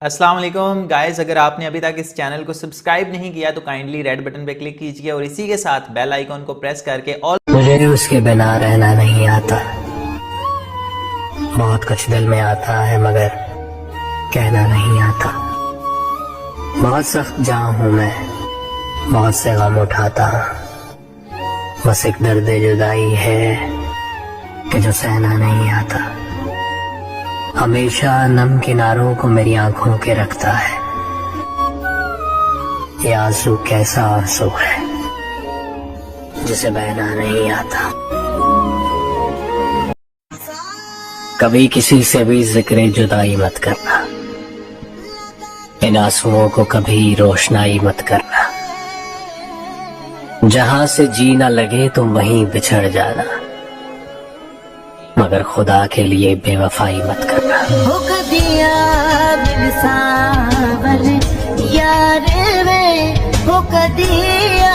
अस्सलाम वालेकुम गाइस, अगर आपने अभी तक इस चैनल को सब्सक्राइब नहीं किया तो काइंडली रेड बटन पे क्लिक कीजिए और इसी के साथ बेल आइकॉन को प्रेस करके ऑल। मुझे उसके बिना रहना नहीं आता। बहुत कुछ दिल में आता है मगर कहना नहीं आता। बहुत सख्त जान हूँ मैं, बहुत से गम उठाता हूँ। बस एक दर्द जुदाई है कि जो सहना नहीं आता। हमेशा नम किनारों को मेरी आंखों के रखता है। ये आंसू कैसा आंसू है जिसे बहना नहीं आता। कभी किसी से भी जिक्र जुदाई मत करना। इन आंसुओं को कभी रोशनाई मत करना। जहां से जी न लगे तुम वहीं बिछड़ जाना, मगर खुदा के लिए बेवफाई मत करना। हो कदिया सावर यार वे, हो कदिया